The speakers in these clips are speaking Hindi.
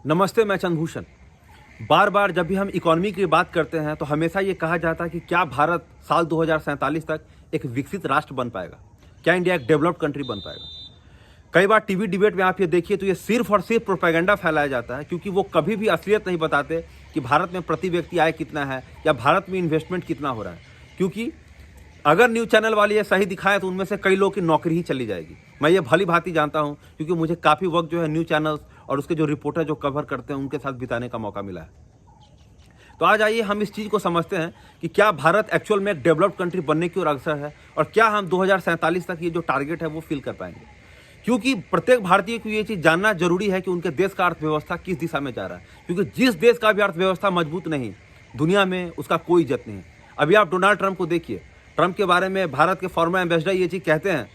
नमस्ते, मैं चंद्रभूषण। बार बार जब भी हम इकोनॉमी की बात करते हैं तो हमेशा ये कहा जाता है कि क्या भारत साल 2047 तक एक विकसित राष्ट्र बन पाएगा, क्या इंडिया एक डेवलप्ड कंट्री बन पाएगा। कई बार टीवी डिबेट में आप ये देखिए तो ये सिर्फ और सिर्फ प्रोपेगेंडा फैलाया जाता है, क्योंकि वो कभी भी असलियत नहीं बताते कि भारत में प्रति व्यक्ति आय कितना है या भारत में इन्वेस्टमेंट कितना हो रहा है। क्योंकि अगर न्यूज़ चैनल वाले ये सही दिखाएं तो उनमें से कई लोगों की नौकरी ही चली जाएगी। मैं ये भली भांति जानता हूं, क्योंकि मुझे काफ़ी वक्त जो है न्यूज़ चैनल्स और उसके जो रिपोर्टर जो कवर करते हैं उनके साथ बिताने का मौका मिला है। तो आज आइए हम इस चीज़ को समझते हैं कि क्या भारत एक्चुअल में एक डेवलप्ड कंट्री बनने की ओर अग्रसर है और क्या हम 2047 तक ये जो टारगेट है वो फिल कर पाएंगे। क्योंकि प्रत्येक भारतीय को ये चीज़ जानना जरूरी है कि उनके देश का अर्थव्यवस्था किस दिशा में जा रहा है, क्योंकि जिस देश का भी अर्थव्यवस्था मजबूत नहीं, दुनिया में उसका कोई इज्जत नहीं। अभी आप डोनाल्ड ट्रंप को देखिए, ट्रंप के बारे में भारत के फॉर्मर एम्बेसडर ये चीज़ कहते हैं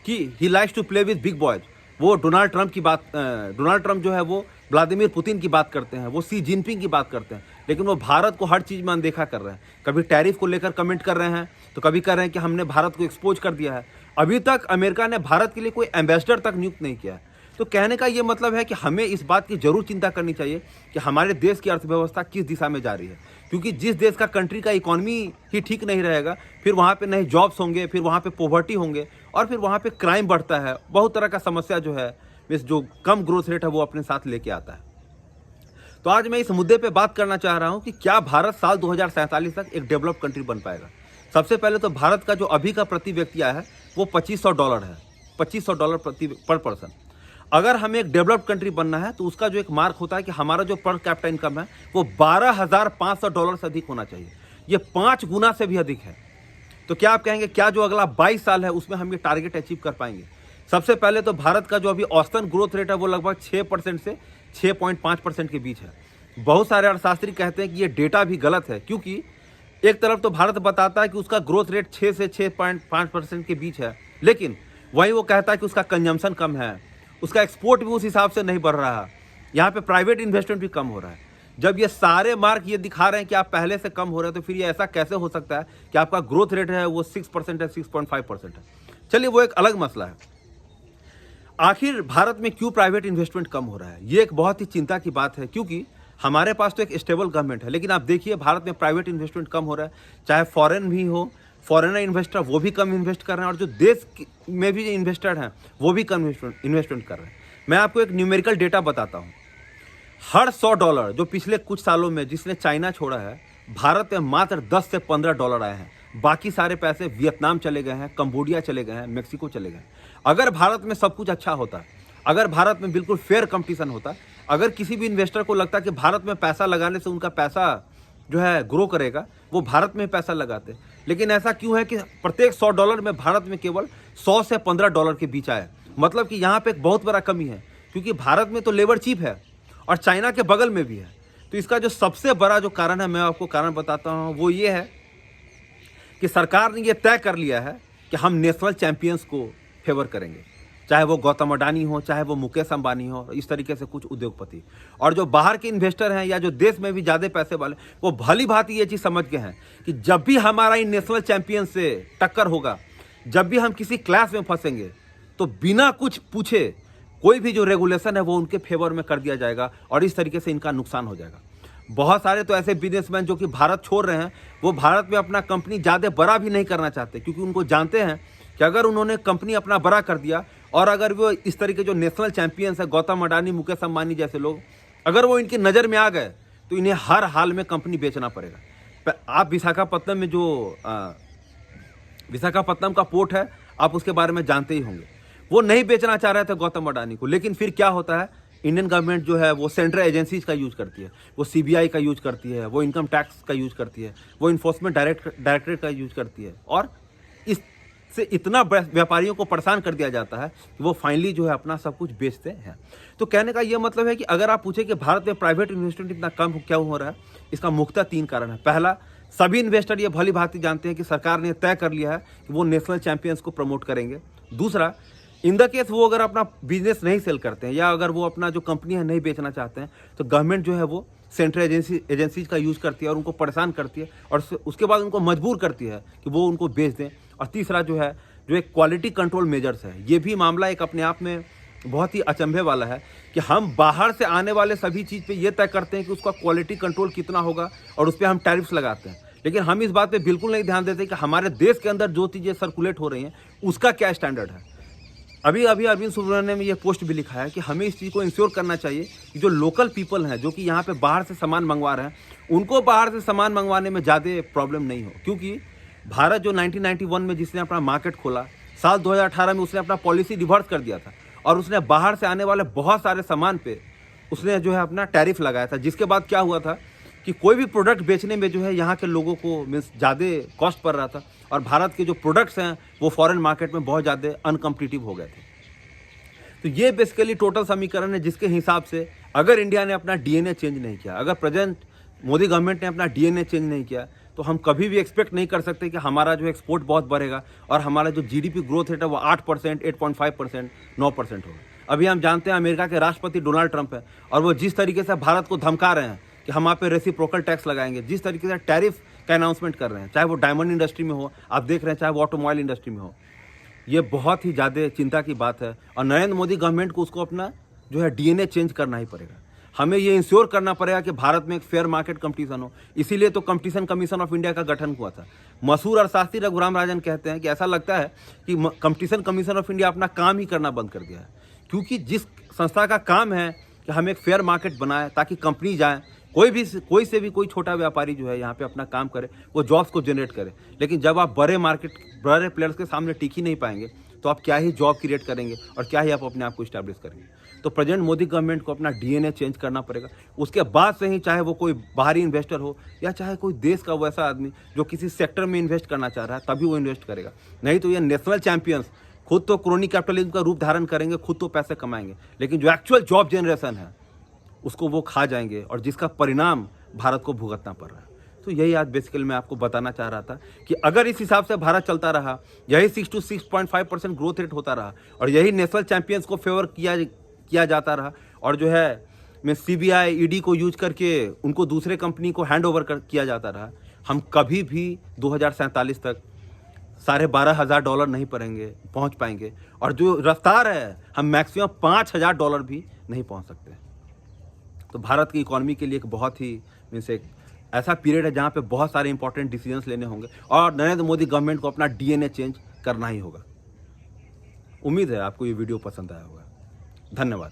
कि he likes to play with big boys. वो डोनाल्ड ट्रंप जो है वो व्लादिमीर पुतिन की बात करते हैं, वो सी जिनपिंग की बात करते हैं, लेकिन वो भारत को हर चीज़ में अनदेखा कर रहे हैं। कभी टैरिफ को लेकर कमेंट कर रहे हैं तो कभी कर रहे हैं कि हमने भारत को एक्सपोज कर दिया है। अभी तक अमेरिका ने भारत के लिए कोई एम्बेसडर तक नियुक्त नहीं किया है। तो कहने का ये मतलब है कि हमें इस बात की जरूर चिंता करनी चाहिए कि हमारे देश की अर्थव्यवस्था किस दिशा में जा रही है। क्योंकि जिस देश का कंट्री का इकोनॉमी ही ठीक नहीं रहेगा, फिर वहाँ पे नए जॉब्स होंगे, फिर वहाँ पे पॉवर्टी होंगे और फिर वहाँ पे क्राइम बढ़ता है। बहुत तरह का समस्या जो है, इस जो कम ग्रोथ रेट है वो अपने साथ लेके आता है। तो आज मैं इस मुद्दे पे बात करना चाह रहा हूँ कि क्या भारत साल 2047 तक एक डेवलप कंट्री बन पाएगा। सबसे पहले तो भारत का जो अभी का प्रति व्यक्ति आय है वो $2500 है, $2500 पर पर्सन। अगर हमें एक डेवलप्ड कंट्री बनना है तो उसका जो एक मार्क होता है कि हमारा जो पर कैपिटा इनकम है वो $12,500 से अधिक होना चाहिए। ये 5 गुना से भी अधिक है। तो क्या आप कहेंगे क्या जो अगला 22 साल है उसमें हम ये टारगेट अचीव कर पाएंगे? सबसे पहले तो भारत का जो अभी औसतन ग्रोथ रेट है वो लगभग 6% से 6.5% के बीच है। बहुत सारे अर्थशास्त्री कहते हैं कि ये डेटा भी गलत है, क्योंकि एक तरफ तो भारत बताता है कि उसका ग्रोथ रेट 6 से 6.5% के बीच है, लेकिन वहीं वो कहता है कि उसका कंजम्पशन कम है, उसका एक्सपोर्ट भी उस हिसाब से नहीं बढ़ रहा, यहाँ पे प्राइवेट इन्वेस्टमेंट भी कम हो रहा है। जब ये सारे मार्क ये दिखा रहे हैं कि आप पहले से कम हो रहे हैं, तो फिर ये ऐसा कैसे हो सकता है कि आपका ग्रोथ रेट है वो 6% है, 6.5% है। चलिए वो एक अलग मसला है। आखिर भारत में क्यों प्राइवेट इन्वेस्टमेंट कम हो रहा है, ये एक बहुत ही चिंता की बात है। क्योंकि हमारे पास तो एक स्टेबल गवर्नमेंट है, लेकिन आप देखिए भारत में प्राइवेट इन्वेस्टमेंट कम हो रहा है। चाहे फॉरेन भी हो, फॉरेनर इन्वेस्टर वो भी कम इन्वेस्ट कर रहे हैं, और जो देश में भी इन्वेस्टर हैं वो भी कम इन्वेस्टमेंट कर रहे हैं। मैं आपको एक न्यूमेरिकल डेटा बताता हूँ। हर $100 जो पिछले कुछ सालों में जिसने चाइना छोड़ा है, भारत में मात्र $10 से $15 आए हैं। बाकी सारे पैसे वियतनाम चले गए हैं, कंबोडिया चले गए हैं, मेक्सिको चले गए हैं। अगर भारत में सब कुछ अच्छा होता, अगर भारत में बिल्कुल फेयर कंपटीशन होता, अगर किसी भी इन्वेस्टर को लगता कि भारत में पैसा लगाने से उनका पैसा जो है ग्रो करेगा, वो भारत में पैसा लगाते। लेकिन ऐसा क्यों है कि प्रत्येक $100 में भारत में केवल $100 से $15 के बीच आया। मतलब कि यहाँ पे एक बहुत बड़ा कमी है, क्योंकि भारत में तो लेबर चीप है और चाइना के बगल में भी है। तो इसका जो सबसे बड़ा जो कारण है, मैं आपको कारण बताता हूँ, वो ये है कि सरकार ने ये तय कर लिया है कि हम नेशनल चैंपियंस को फेवर करेंगे, चाहे वो गौतम अडानी हो, चाहे वो मुकेश अंबानी हो, इस तरीके से कुछ उद्योगपति। और जो बाहर के इन्वेस्टर हैं या जो देश में भी ज़्यादा पैसे वाले, वो भली भांति ये चीज़ समझ गए हैं कि जब भी हमारा इन नेशनल चैंपियन से टक्कर होगा, जब भी हम किसी क्लास में फंसेंगे, तो बिना कुछ पूछे कोई भी जो रेगुलेशन है वो उनके फेवर में कर दिया जाएगा और इस तरीके से इनका नुकसान हो जाएगा। बहुत सारे तो ऐसे बिजनेसमैन जो कि भारत छोड़ रहे हैं, वो भारत में अपना कंपनी ज़्यादा बड़ा भी नहीं करना चाहते, क्योंकि उनको जानते हैं कि अगर उन्होंने कंपनी अपना बड़ा कर दिया और अगर वो इस तरीके जो नेशनल चैंपियंस है, गौतम अडानी, मुकेश अंबानी जैसे लोग, अगर वो इनकी नज़र में आ गए तो इन्हें हर हाल में कंपनी बेचना पड़ेगा। आप विशाखापत्तनम में जो विशाखापत्तनम का पोर्ट है, आप उसके बारे में जानते ही होंगे। वो नहीं बेचना चाह रहे थे गौतम अडानी को, लेकिन फिर क्या होता है, इंडियन गवर्नमेंट जो है वो सेंट्रल एजेंसीज का यूज़ करती है, वो सीबीआई का यूज़ करती है, वो इनकम टैक्स का यूज़ करती है, वो इन्फोर्समेंट डायरेक्टरेट का यूज़ करती है, और इससे इतना व्यापारियों को परेशान कर दिया जाता है कि वो फाइनली जो है अपना सब कुछ बेचते हैं। तो कहने का ये मतलब है कि अगर आप पूछे कि भारत में प्राइवेट इन्वेस्टमेंट इतना कम क्यों हो रहा है, इसका मुख्यतः 3 कारण है। पहला, सभी इन्वेस्टर ये भली भांति जानते हैं कि सरकार ने तय कर लिया है कि वो नेशनल चैंपियंस को प्रमोट करेंगे। दूसरा, इन द केस वो अगर अपना बिजनेस नहीं सेल करते हैं या अगर वो अपना जो कंपनी है नहीं बेचना चाहते हैं, तो गवर्नमेंट जो है वो सेंट्रल एजेंसीज का यूज़ करती है और उनको परेशान करती है और उसके बाद उनको मजबूर करती है कि वो उनको बेच दें। और तीसरा जो है, जो एक क्वालिटी कंट्रोल मेजर्स है, ये भी मामला एक अपने आप में बहुत ही अचंभे वाला है कि हम बाहर से आने वाले सभी चीज़ पे ये तय करते हैं कि उसका क्वालिटी कंट्रोल कितना होगा और उस पर हम टैरिफ्स लगाते हैं, लेकिन हम इस बात पे बिल्कुल नहीं ध्यान देते कि हमारे देश के अंदर जो चीज़ें सर्कुलेट हो रही हैं उसका क्या स्टैंडर्ड है। अभी अभी अरविंद सुब्रमण्यम ने ये पोस्ट भी लिखा है कि हमें इस चीज़ को इंश्योर करना चाहिए कि जो लोकल पीपल हैं, जो कि यहाँ पे बाहर से सामान मंगवा रहे हैं, उनको बाहर से सामान मंगवाने में ज़्यादा प्रॉब्लम नहीं हो। क्योंकि भारत जो 1991 में जिसने अपना मार्केट खोला, साल 2018 में उसने अपना पॉलिसी रिवर्स कर दिया था और उसने बाहर से आने वाले बहुत सारे सामान पे उसने जो है अपना टैरिफ लगाया था, जिसके बाद क्या हुआ था कि कोई भी प्रोडक्ट बेचने में जो है यहाँ के लोगों को मीन्स ज़्यादा कॉस्ट पड़ रहा था और भारत के जो प्रोडक्ट्स हैं वो फॉरेन मार्केट में बहुत ज़्यादा अनकम्पिटिटिव हो गए थे। तो ये बेसिकली टोटल समीकरण है जिसके हिसाब से अगर इंडिया ने अपना डीएनए चेंज नहीं किया, अगर प्रेजेंट मोदी गवर्नमेंट ने अपना डीएनए चेंज नहीं किया, तो हम कभी भी एक्सपेक्ट नहीं कर सकते कि हमारा जो एक्सपोर्ट बहुत बढ़ेगा और हमारा जो जीडीपी ग्रोथ रेट है वो 8%, 8.5%, 9% होगा। अभी हम जानते हैं अमेरिका के राष्ट्रपति डोनाल्ड ट्रंप है और वो जिस तरीके से भारत को धमका रहे हैं कि हम आप पे रेसिप्रोकल टैक्स लगाएंगे, जिस तरीके से टैरिफ का अनाउंसमेंट कर रहे हैं, चाहे वो डायमंड इंडस्ट्री में हो, आप देख रहे हैं, चाहे वो ऑटोमोबाइल इंडस्ट्री में हो, ये बहुत ही ज़्यादा चिंता की बात है और नरेंद्र मोदी गवर्नमेंट को उसको अपना जो है डीएनए चेंज करना ही पड़ेगा। हमें ये इंश्योर करना पड़ेगा कि भारत में एक फेयर मार्केट कंपटीशन हो। इसीलिए तो कंपटीशन कमीशन ऑफ इंडिया का गठन हुआ था। मशहूर अर्थशास्त्री रघुराम राजन कहते हैं कि ऐसा लगता है कि कंपटीशन कमीशन ऑफ इंडिया अपना काम ही करना बंद कर दिया है, क्योंकि जिस संस्था का काम है कि हम एक फेयर मार्केट बनाए ताकि कंपनी जाए, कोई से भी कोई छोटा व्यापारी जो है यहाँ पे अपना काम करे, वो जॉब्स को जनरेट करे। लेकिन जब आप बड़े प्लेयर्स के सामने टिक ही नहीं पाएंगे तो आप क्या ही जॉब क्रिएट करेंगे और क्या ही आप अपने आप को इस्टेब्लिश करेंगे। तो प्रेजेंट मोदी गवर्नमेंट को अपना डीएनए चेंज करना पड़ेगा। उसके बाद से ही चाहे वो कोई बाहरी इन्वेस्टर हो या चाहे कोई देश का वैसा आदमी जो किसी सेक्टर में इन्वेस्ट करना चाह रहा है, तभी वो इन्वेस्ट करेगा। नहीं तो ये नेशनल चैंपियंस खुद तो क्रोनी कैपिटलिज्म का रूप धारण करेंगे, खुद तो पैसे कमाएंगे, लेकिन जो एक्चुअल जॉब जनरेशन है उसको वो खा जाएंगे और जिसका परिणाम भारत को भुगतना पड़ रहा है। तो यही आज बेसिकली मैं आपको बताना चाह रहा था कि अगर इस हिसाब से भारत चलता रहा, यही 6 to 6.5% ग्रोथ रेट होता रहा और यही नेशनल चैंपियंस को फेवर किया जाता रहा और जो है मैं सीबीआई ईडी को यूज करके उनको दूसरे कंपनी को हैंड ओवर किया जाता रहा, हम कभी भी 2047 तक $12,500 नहीं पहुंच पाएंगे और जो रफ्तार है हम मैक्सिमम $5,000 भी नहीं पहुंच सकते। तो भारत की इकोनॉमी के लिए एक बहुत ही मीन्स एक ऐसा पीरियड है जहां पे बहुत सारे इंपॉर्टेंट डिसीजंस लेने होंगे और नरेंद्र मोदी गवर्नमेंट को अपना डीएनए चेंज करना ही होगा। उम्मीद है आपको ये वीडियो पसंद आया होगा। धन्यवाद।